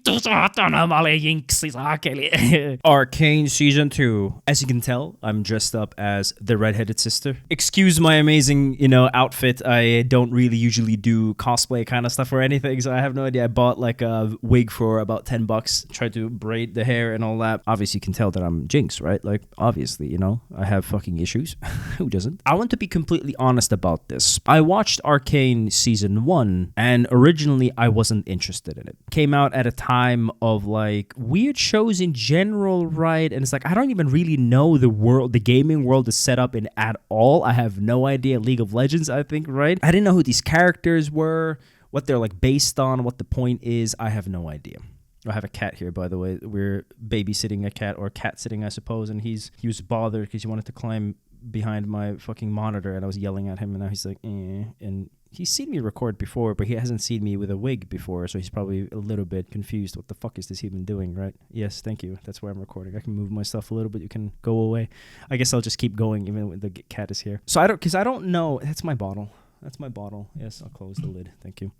Mä olin jinksi, saakeli. Arcane Season 2. As you can tell, I'm dressed up as the redheaded sister. Excuse my amazing, outfit. I don't really usually do cosplay kind of stuff or anything, so I have no idea. I bought like a wig for about $10, tried to braid the hair and all that. Obviously, you can tell that I'm Jinx, right? Like, obviously, I have fucking issues. Who doesn't? I want to be completely honest about this. I watched Arcane Season 1, and originally I wasn't interested in it. Came out at a time of like weird shows in general, right? And it's like I don't even really know the gaming world is set up in at all. I have no idea. League of Legends, I think, right? I didn't know who these characters were, what they're like based on, what the point is. I have no idea. I have a cat here, by the way. We're babysitting a cat, or cat sitting, I suppose, and he was bothered because he wanted to climb behind my fucking monitor, and I was yelling at him, and now he's like, and he's seen me record before, but he hasn't seen me with a wig before, so he's probably a little bit confused. What the fuck is this even doing, right? Yes, thank you. That's why I'm recording. I can move myself a little bit. You can go away. I guess I'll just keep going even when the cat is here. So I don't know. That's my bottle. Yes, I'll close the lid. Thank you.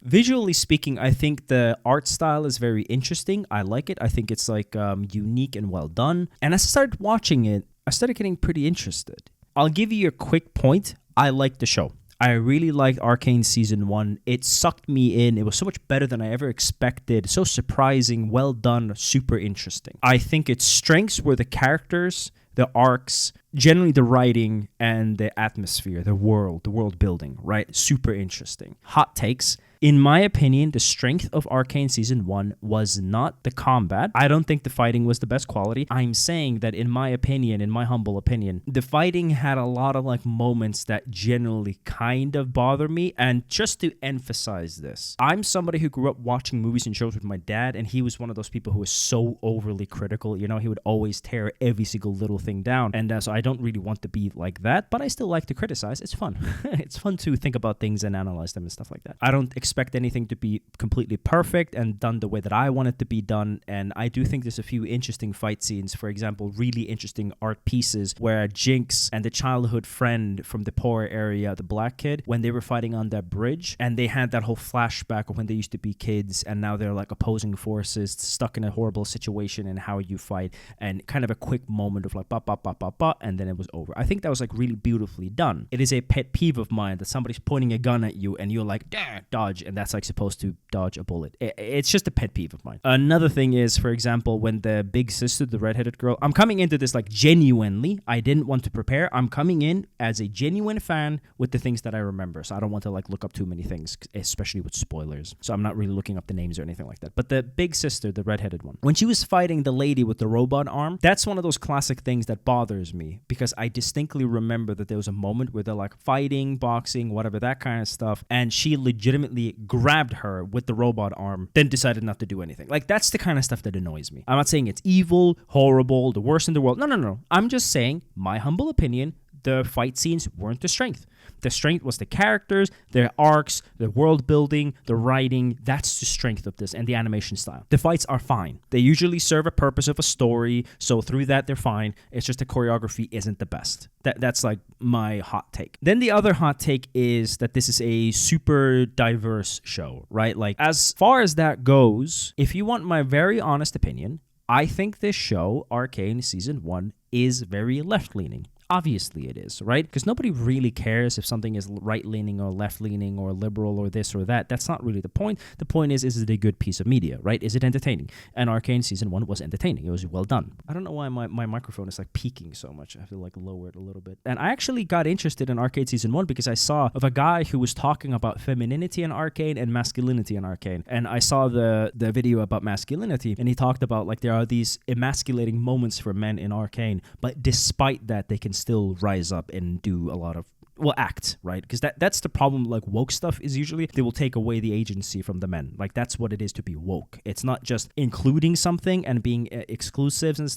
Visually speaking, I think the art style is very interesting. I like it. I think it's like unique and well done. And as I started watching it, I started getting pretty interested. I'll give you a quick point. I liked the show. I really liked Arcane Season 1. It sucked me in. It was so much better than I ever expected. So surprising, well done, super interesting. I think its strengths were the characters, the arcs, generally the writing, and the atmosphere, the world building, right? Super interesting. Hot takes. In my opinion, the strength of Arcane Season 1 was not the combat. I don't think the fighting was the best quality. I'm saying that in my humble opinion, the fighting had a lot of like moments that generally kind of bother me. And just to emphasize this, I'm somebody who grew up watching movies and shows with my dad, and he was one of those people who was so overly critical. He would always tear every single little thing down. And so I don't really want to be like that, but I still like to criticize. It's fun. It's fun to think about things and analyze them and stuff like that. I don't expect anything to be completely perfect and done the way that I want it to be done, and I do think there's a few interesting fight scenes. For example, really interesting art pieces where Jinx and the childhood friend from the poor area, the black kid, when they were fighting on that bridge, and they had that whole flashback of when they used to be kids and now they're like opposing forces, stuck in a horrible situation, and how you fight, and kind of a quick moment of like ba ba ba ba ba, and then it was over. I think that was like really beautifully done. It is a pet peeve of mine that somebody's pointing a gun at you and you're like, dodge, and that's like supposed to dodge a bullet. It's just a pet peeve of mine. Another thing is, for example, when the big sister, the redheaded girl, I'm coming into this like genuinely, I didn't want to prepare. I'm coming in as a genuine fan with the things that I remember. So I don't want to like look up too many things, especially with spoilers. So I'm not really looking up the names or anything like that. But the big sister, the redheaded one, when she was fighting the lady with the robot arm, that's one of those classic things that bothers me, because I distinctly remember that there was a moment where they're like fighting, boxing, whatever, that kind of stuff, and she legitimately grabbed her with the robot arm, then decided not to do anything. Like, that's the kind of stuff that annoys me. I'm not saying it's evil, horrible, the worst in the world. No. I'm just saying, my humble opinion, the fight scenes weren't the strength. The strength was the characters, their arcs, the world building, the writing. That's the strength of this, and the animation style. The fights are fine. They usually serve a purpose of a story, so through that, they're fine. It's just the choreography isn't the best. That's like my hot take. Then the other hot take is that this is a super diverse show, right? Like, as far as that goes, if you want my very honest opinion, I think this show, Arcane Season 1, is very left-leaning. Obviously it is, right? Because nobody really cares if something is right-leaning or left-leaning or liberal or this or that. That's not really the point. The point is it a good piece of media, right? Is it entertaining? And Arcane Season 1 was entertaining. It was well done. I don't know why my microphone is like peaking so much. I have to like lower it a little bit. And I actually got interested in Arcane Season 1 because I saw of a guy who was talking about femininity in Arcane and masculinity in Arcane. And I saw the video about masculinity, and he talked about like there are these emasculating moments for men in Arcane, but despite that, they can still rise up and do a lot of act, right? Because that's the problem. Like woke stuff is usually they will take away the agency from the men. Like that's what it is to be woke. It's not just including something and being exclusive and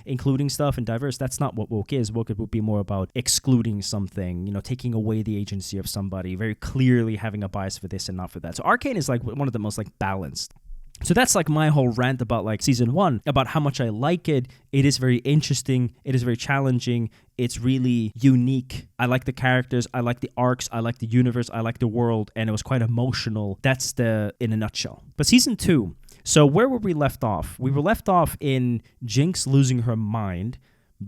including stuff and diverse. That's not what woke is. Woke would be more about excluding something, taking away the agency of somebody, very clearly having a bias for this and not for that. So Arcane is like one of the most like balanced So that's like my whole rant about like season 1, about how much I like it. It is very interesting. It is very challenging. It's really unique. I like the characters. I like the arcs. I like the universe. I like the world. And it was quite emotional. That's in a nutshell. But season 2. So where were we left off? We were left off in Jinx losing her mind,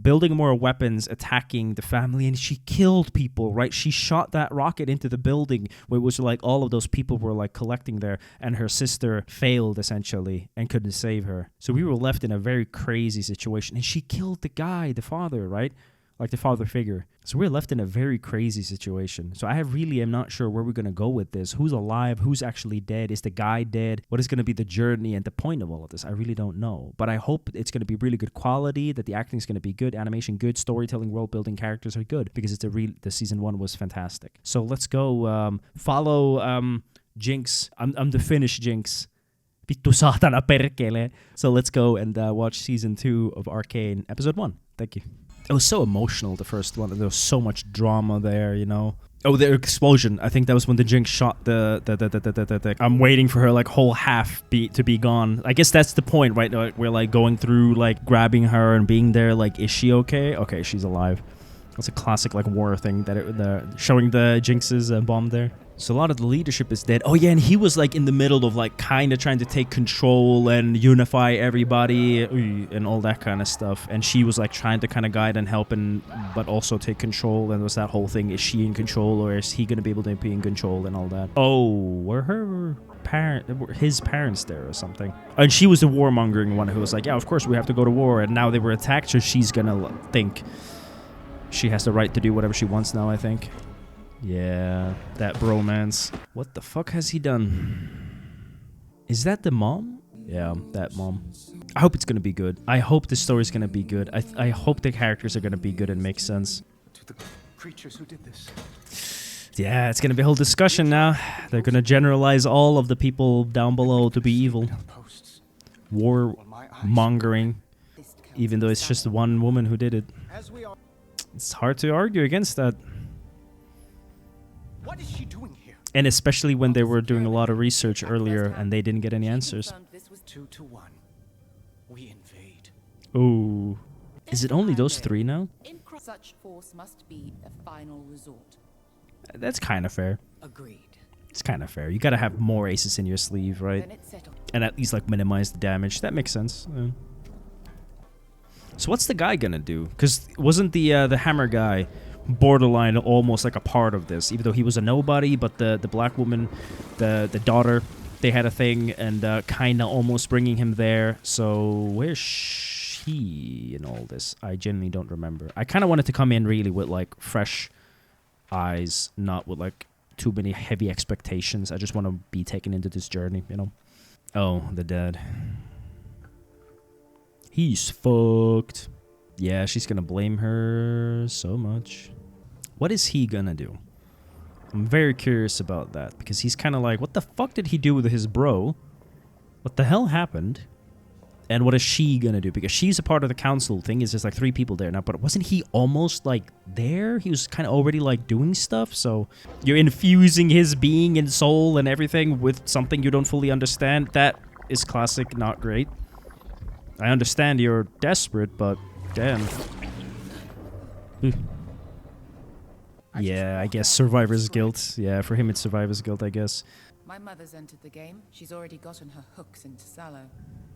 building more weapons, attacking the family, and she killed people, right? She shot that rocket into the building where it was like all of those people were like collecting there, and her sister failed essentially and couldn't save her. So we were left in a very crazy situation, and she killed the guy, the father, right? Like the father figure. So we're left in a very crazy situation. So I really am not sure where we're going to go with this. Who's alive? Who's actually dead? Is the guy dead? What is going to be the journey and the point of all of this? I really don't know. But I hope it's going to be really good quality, that the acting is going to be good, animation good, storytelling, world building, characters are good, because the season 1 was fantastic. So let's go follow Jinx. I'm the Finnish Jinx. Vittu saatana perkele. So let's go and watch season 2 of Arcane, episode 1. Thank you. It was so emotional, the first one. There was so much drama there, you know. Oh, the explosion. I think that was when the Jinx shot the I'm waiting for her like whole half to be gone. I guess that's the point, right? Like, we're like going through like grabbing her and being there like, is she okay? Okay, she's alive. That's a classic like war thing, that showing the Jinx's bomb there. So a lot of the leadership is dead. Oh yeah, and he was like in the middle of like kind of trying to take control and unify everybody and all that kind of stuff. And she was like trying to kind of guide and help, but also take control. And there was that whole thing: is she in control, or is he going to be able to be in control and all that? Oh, were his parents there or something? And she was the warmongering one who was like, yeah, of course we have to go to war. And now they were attacked, so she's gonna think she has the right to do whatever she wants now, I think. Yeah, that bromance. What the fuck has he done? Is that the mom? Yeah, that mom. I hope it's gonna be good. I hope the story's gonna be good. I hope the characters are gonna be good and make sense. To the creatures who did this. Yeah, it's gonna be a whole discussion now. They're gonna generalize all of the people down below to be evil. War mongering. Even though it's just one woman who did it. It's hard to argue against that. What is she doing here? And especially when they were doing a lot of research earlier and they didn't get any answers. 2 to 1. We invade. Ooh. Is it only those 3 now? Such force must be a final resort. That's kind of fair. Agreed. It's kind of fair. You gotta have more aces in your sleeve, right? And at least like minimize the damage. That makes sense. Yeah. So what's the guy gonna do? Because wasn't the hammer guy borderline almost like a part of this, even though he was a nobody, but the black woman, the daughter, they had a thing, and kind of almost bringing him there. So where's she in all this? I genuinely don't remember. I kind of wanted to come in really with like fresh eyes, not with like too many heavy expectations. I just want to be taken into this journey, you know. Oh, the dad. He's fucked. Yeah, she's gonna blame her so much. What is he gonna do? I'm very curious about that, because he's kind of like, what the fuck did he do with his bro? What the hell happened? And what is she gonna do? Because she's a part of the council thing. Is there's like 3 people there now, but wasn't he almost like there? He was kind of already like doing stuff. So you're infusing his being and soul and everything with something you don't fully understand. That is classic, not great. I understand you're desperate, but damn. Yeah, I guess survivor's guilt. Yeah, for him it's survivor's guilt, I guess. My mother's entered the game. She's already gotten her hooks into Sallow,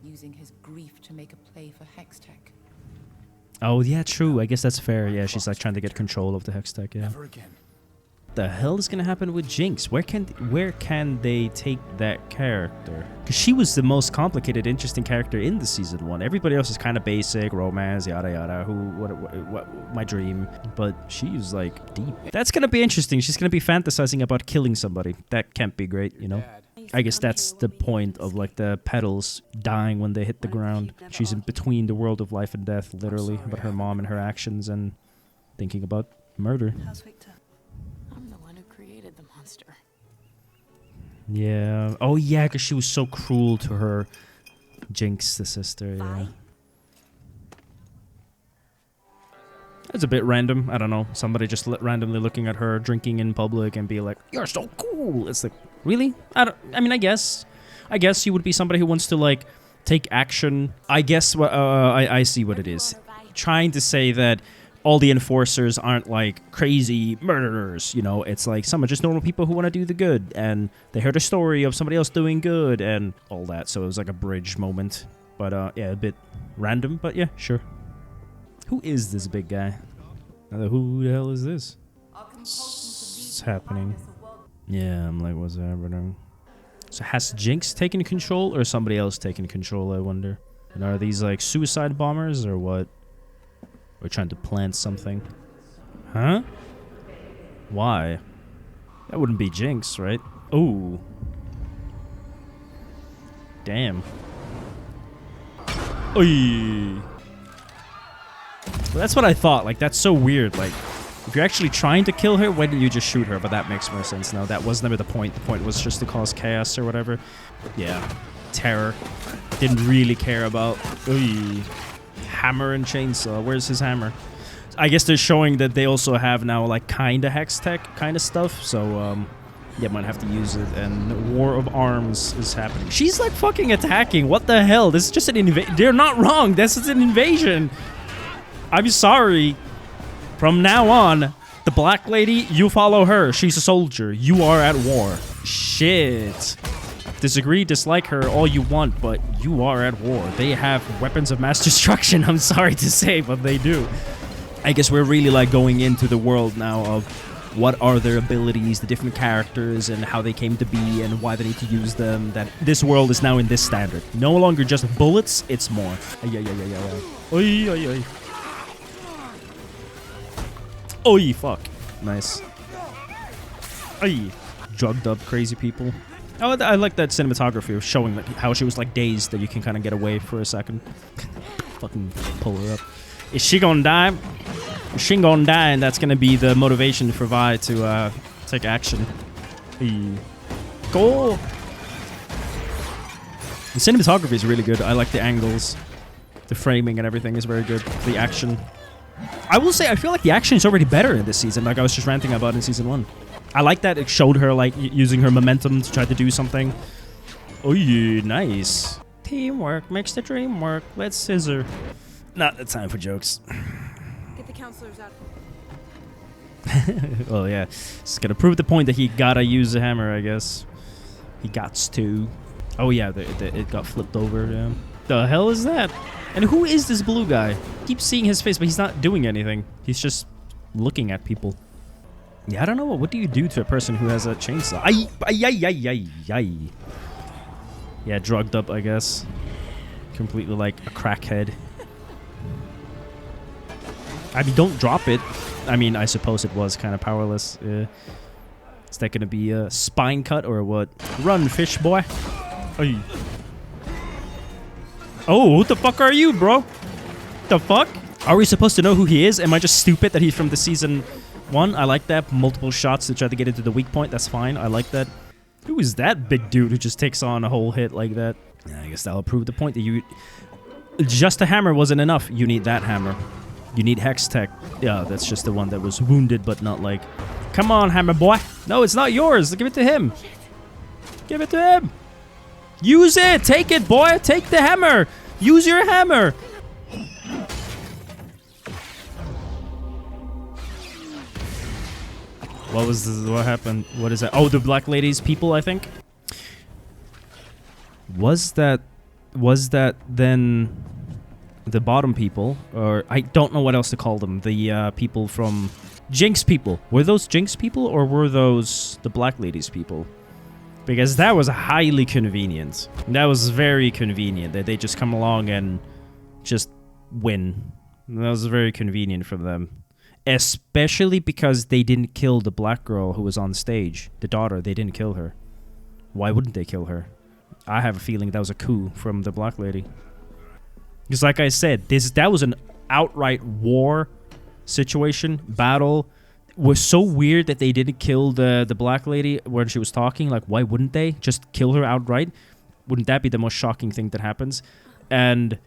using his grief to make a play for Hextech. Oh, yeah, true. I guess that's fair. Yeah, she's like trying to get control of the Hextech, yeah. Never again. The hell is gonna happen with Jinx? Where can they take that character? Because she was the most complicated, interesting character in the season 1. Everybody else is kind of basic, romance, yada yada. What my dream, but she's like deep. That's gonna be interesting. She's gonna be fantasizing about killing somebody. That can't be great, you know. I guess that's the point of like the petals dying when they hit the ground. She's in between the world of life and death, literally, about her mom and her actions and thinking about murder. How's Victor? I'm the one who created the monster. Yeah. Oh, yeah, because she was so cruel to her. Jinx, the sister, yeah. It's a bit random. I don't know. Somebody just randomly looking at her drinking in public and be like, "You're so cool." It's like, really? I mean, I guess. I guess you would be somebody who wants to, like, take action. I guess I see what it is. Trying to say that all the enforcers aren't, like, crazy murderers, you know? It's like some are just normal people who want to do the good, and they heard a story of somebody else doing good, and all that. So it was like a bridge moment. But, yeah, a bit random, but yeah, sure. Who is this big guy? Who the hell is this? What's happening? Yeah, I'm like, what's happening? So has Jinx taken control, or somebody else taken control, I wonder? And are these, like, suicide bombers, or what? We're trying to plant something. Huh? Why? That wouldn't be Jinx, right? Ooh. Damn. Oy. Well, that's what I thought. Like, that's so weird. Like, if you're actually trying to kill her, why didn't you just shoot her? But that makes more sense now. That was never the point. The point was just to cause chaos or whatever. Yeah. Terror. Didn't really care about... Oy. Hammer and chainsaw. Where's his hammer? I guess they're showing that they also have now, like, kinda hex tech kind of stuff. So, yeah, might have to use it. And War of Arms is happening. She's, like, fucking attacking. What the hell? This is just an invasion. They're not wrong. This is an invasion. I'm sorry. From now on, the black lady, you follow her. She's a soldier. You are at war. Shit. Disagree, dislike her all you want, but you are at war. They have weapons of mass destruction, I'm sorry to say, but they do. I guess we're really, like, going into the world now of what are their abilities, the different characters, and how they came to be, and why they need to use them. That this world is now in this standard. No longer just bullets, it's more. Oy, oy, oy. Oy, fuck. Nice. Oy. Drugged up crazy people. Oh, I like that cinematography of showing like, how she was, like, dazed, that you can kind of get away for a second. Fucking pull her up. Is she gonna die? Is she gonna die, and that's gonna be the motivation for Vi to take action. Go! The cinematography is really good. I like the angles. The framing and everything is very good. The action. I will say, I feel like the action is already better in this season, like I was just ranting about in Season 1. I like that it showed her, like, using her momentum to try to do something. Oh, yeah, nice. Teamwork makes the dream work. Let's scissor. Not the time for jokes. Get the counselors out. Well, yeah. It's gonna prove the point that he gotta use a hammer, I guess. He gots to. Oh, yeah, it got flipped over, yeah. The hell is that? And who is this blue guy? Keep seeing his face, but he's not doing anything. He's just looking at people. Yeah, I don't know. What do you do to a person who has a chainsaw? Ay, ay, ay, ay, ay, ay. Yeah, drugged up, I guess. Completely like a crackhead. I mean, don't drop it. I mean, I suppose it was kind of powerless. Is that going to be a spine cut or what? Run, fish boy. Ay. Oh, who the fuck are you, bro? The fuck? Are we supposed to know who he is? Am I just stupid that he's from the Season 1? I like that. Multiple shots to try to get into the weak point. That's fine. I like that. Who is that big dude who just takes on a whole hit like that? Yeah, I guess that'll prove the point that you... Just a hammer wasn't enough. You need that hammer. You need Hex Tech. Yeah, that's just the one that was wounded, but not like... Come on, hammer boy. No, it's not yours. Give it to him. Give it to him. Use it. Take it, boy. Take the hammer. Use your hammer. What was this? What happened? What is that? Oh, the black ladies people, I think. Was that then the bottom people, or I don't know what else to call them? The people from Jinx people. Were those Jinx people, or were those the black ladies people? Because that was highly convenient. That was very convenient that they just come along and just win. That was very convenient for them. Especially because they didn't kill the black girl who was on stage. The daughter, they didn't kill her. Why wouldn't they kill her? I have a feeling that was a coup from the black lady. Because like I said, that was an outright war situation, battle. It was so weird that they didn't kill the black lady when she was talking. Like, why wouldn't they? Just kill her outright? Wouldn't that be the most shocking thing that happens? And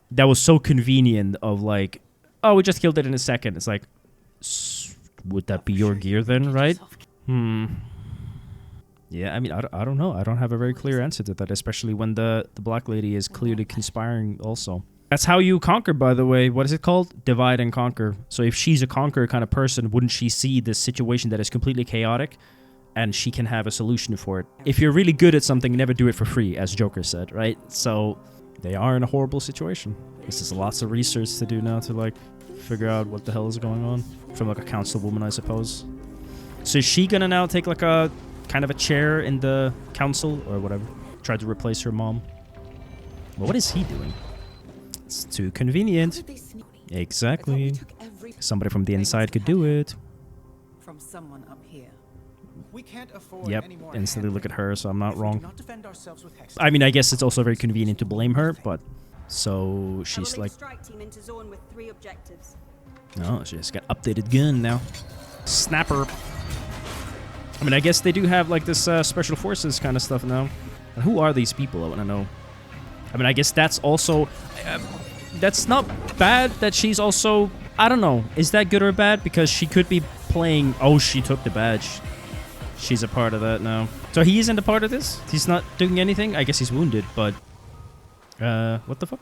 that was so convenient of like, oh, we just killed it in a second. It's like, would that be your gear then, right? Yeah, Yeah, I mean, I don't know. I don't have a very clear answer to that, especially when the black lady is clearly conspiring also. That's how you conquer, by the way. What is it called? Divide and conquer. So if she's a conqueror kind of person, wouldn't she see this situation that is completely chaotic and she can have a solution for it? If you're really good at something, never do it for free, as Joker said, right? So they are in a horrible situation. This is lots of research to do now to, like, figure out what the hell is going on. From, like, a councilwoman, I suppose. So is she gonna now take, like, a kind of a chair in the council or whatever? Try to replace her mom? Well, what is he doing? It's too convenient. Exactly. Somebody from the inside could do it. From someone up here. We can't afford Yep, any more instantly look at her, so I'm not if we do wrong. not defend ourselves with hex. I mean, I guess it's also very convenient to blame her, but... So she's like... strike team into zone with 3 objectives. Oh, she's got updated gun now. Snapper. I mean, I guess they do have, like, this special forces kind of stuff now. And who are these people? I want to know. I mean, I guess that's also... that's not bad that she's also... I don't know. Is that good or bad? Because she could be playing... Oh, she took the badge. She's a part of that now. So he isn't a part of this? He's not doing anything? I guess he's wounded, but... what the fuck?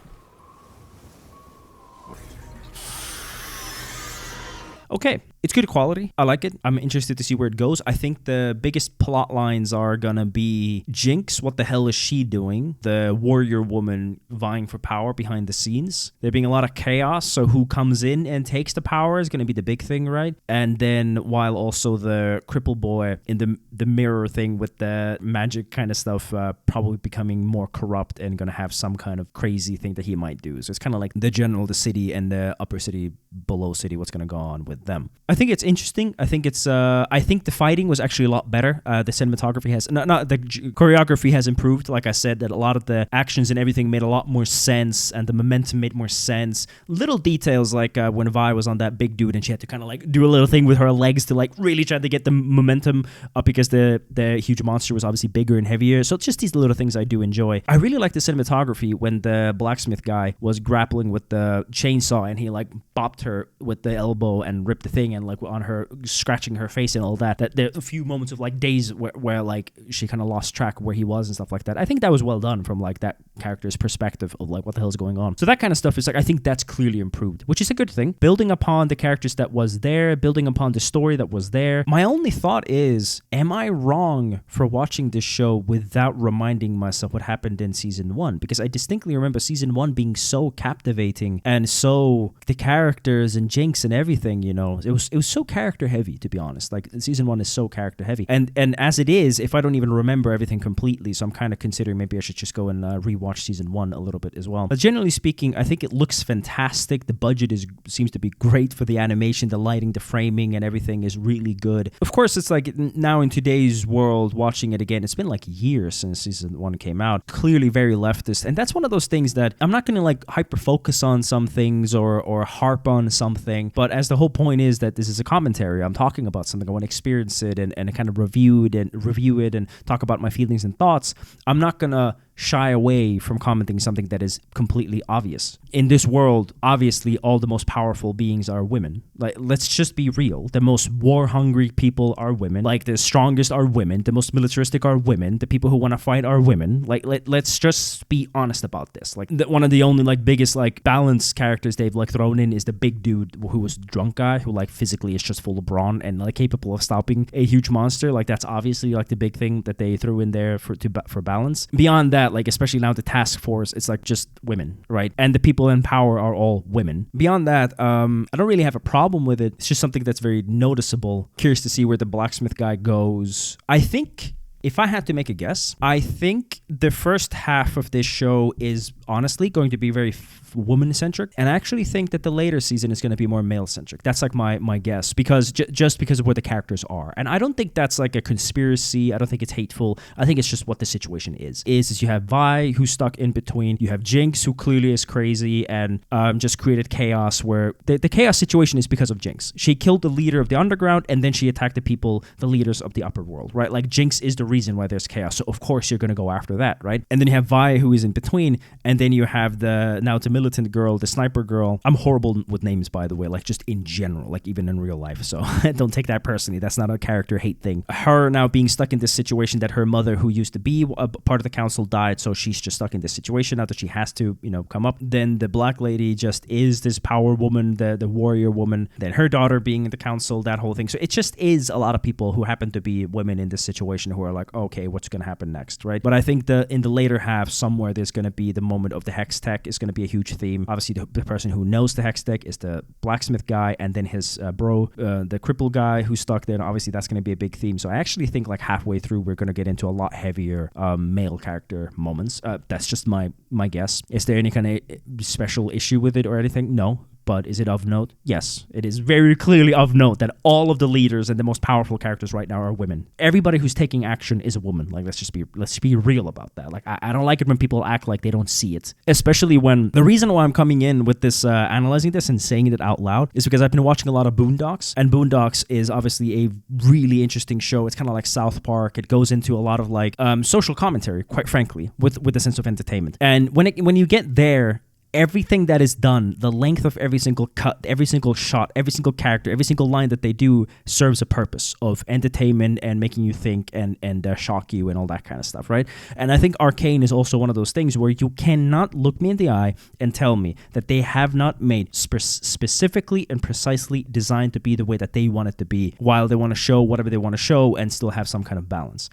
Okay, it's good quality. I like it. I'm interested to see where it goes. I think the biggest plot lines are gonna be Jinx. What the hell is she doing? The warrior woman vying for power behind the scenes. There being a lot of chaos, so who comes in and takes the power is gonna be the big thing, right? And then while also the cripple boy in the mirror thing with the magic kind of stuff probably becoming more corrupt and gonna have some kind of crazy thing that he might do. So it's kind of like the general, the city, and the upper city, below city, what's gonna go on with them. I think it's interesting. I think it's. I think the fighting was actually a lot better. The cinematography has, not the choreography has improved. Like I said, that a lot of the actions and everything made a lot more sense, and the momentum made more sense. Little details like when Vi was on that big dude, and she had to kind of like do a little thing with her legs to like really try to get the momentum up because the huge monster was obviously bigger and heavier. So it's just these little things I do enjoy. I really like the cinematography when the blacksmith guy was grappling with the chainsaw, and he like bopped her with the elbow and ripped the thing, and like on her scratching her face and all that. That there are a few moments of like days where like she kind of lost track of where he was and stuff like that. I think that was well done from like that character's perspective of like what the hell is going on. So that kind of stuff is like, I think that's clearly improved, which is a good thing. Building upon the characters that was there, building upon the story that was there. My only thought is, am I wrong for watching this show without reminding myself what happened in season 1? Because I distinctly remember season 1 being so captivating and so the characters and Jinx and everything, you know, it was so character heavy, to be honest. Like season 1 is so character heavy, and as it is, if I don't even remember everything completely, so I'm kind of considering maybe I should just go and rewatch season 1 a little bit as well. But generally speaking, I think it looks fantastic. The budget seems to be great for the animation, the lighting, the framing, and everything is really good. Of course, it's like now in today's world, watching it again, it's been like years since season 1 came out. Clearly very leftist, and that's one of those things that I'm not going to like hyper focus on some things or harp on something, but as the whole point is that this is a commentary, I'm talking about something, I want to experience it and kind of review it and talk about my feelings and thoughts. I'm not gonna shy away from commenting something that is completely obvious. In this world, obviously, all the most powerful beings are women. Like, let's just be real. The most war-hungry people are women. Like, the strongest are women. The most militaristic are women. The people who want to fight are women. Like, let's just be honest about this. Like, one of the only, like, biggest, like, balanced characters they've, like, thrown in is the big dude who was the drunk guy, who, like, physically is just full of brawn and, like, capable of stopping a huge monster. Like, that's obviously, like, the big thing that they threw in there for balance. Beyond that, like, especially now the task force, it's like just women, right? And the people in power are all women. Beyond that, I don't really have a problem with it. It's just something that's very noticeable. Curious to see where the blacksmith guy goes. I think, if I had to make a guess, I think the first half of this show is honestly going to be very woman-centric, and I actually think that the later season is going to be more male-centric. That's like my guess, because just because of where the characters are. And I don't think that's like a conspiracy. I don't think it's hateful. I think it's just what the situation is you have Vi, who's stuck in between. You have Jinx, who clearly is crazy and just created chaos, where the chaos situation is because of Jinx. She killed the leader of the underground, and then she attacked the leaders of the upper world, right? Like, Jinx is the reason why there's chaos. So of course you're going to go after that, right? And then you have Vi, who is in between, and then you have the militant girl, the sniper girl. I'm horrible with names, by the way, like just in general, like even in real life. So don't take that personally. That's not a character hate thing. Her now being stuck in this situation that her mother, who used to be a part of the council, died, so she's just stuck in this situation now that she has to, come up. Then the black lady just is this power woman, the warrior woman. Then her daughter being in the council, that whole thing. So it just is a lot of people who happen to be women in this situation who are like, okay, what's going to happen next, right? But I think in the later half, somewhere there's going to be the moment of the hex tech is going to be a huge theme. Obviously, the person who knows the hex tech is the blacksmith guy, and then his bro, the cripple guy who's stuck there. And obviously, that's going to be a big theme. So I actually think like halfway through, we're going to get into a lot heavier male character moments. That's just my guess. Is there any kind of special issue with it or anything? No. But is it of note? Yes, it is very clearly of note that all of the leaders and the most powerful characters right now are women. Everybody who's taking action is a woman. Like, let's be real about that. Like, I don't like it when people act like they don't see it. Especially when the reason why I'm coming in with this, analyzing this and saying it out loud is because I've been watching a lot of Boondocks, and Boondocks is obviously a really interesting show. It's kind of like South Park. It goes into a lot of like social commentary, quite frankly, with a sense of entertainment. And when you get there, everything that is done, the length of every single cut, every single shot, every single character, every single line that they do serves a purpose of entertainment and making you think and shock you and all that kind of stuff, right? And I think Arcane is also one of those things where you cannot look me in the eye and tell me that they have not made specifically and precisely designed to be the way that they want it to be, while they want to show whatever they want to show and still have some kind of balance.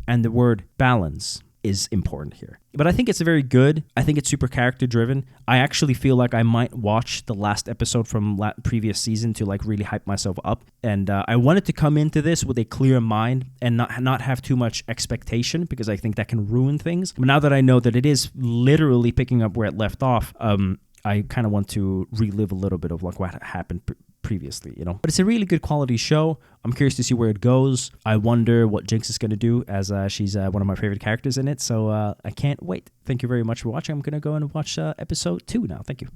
And the word balance is important here. But I think it's very good. I think it's super character driven. I actually feel like I might watch the last episode from previous season to like really hype myself up. And I wanted to come into this with a clear mind and not have too much expectation, because I think that can ruin things. But now that I know that it is literally picking up where it left off, I kind of want to relive a little bit of like what happened previously, But it's a really good quality show. I'm curious to see where it goes. I wonder what Jinx is going to do, as she's one of my favorite characters in it. So I can't wait. Thank you very much for watching. I'm going to go and watch episode 2 now. Thank you.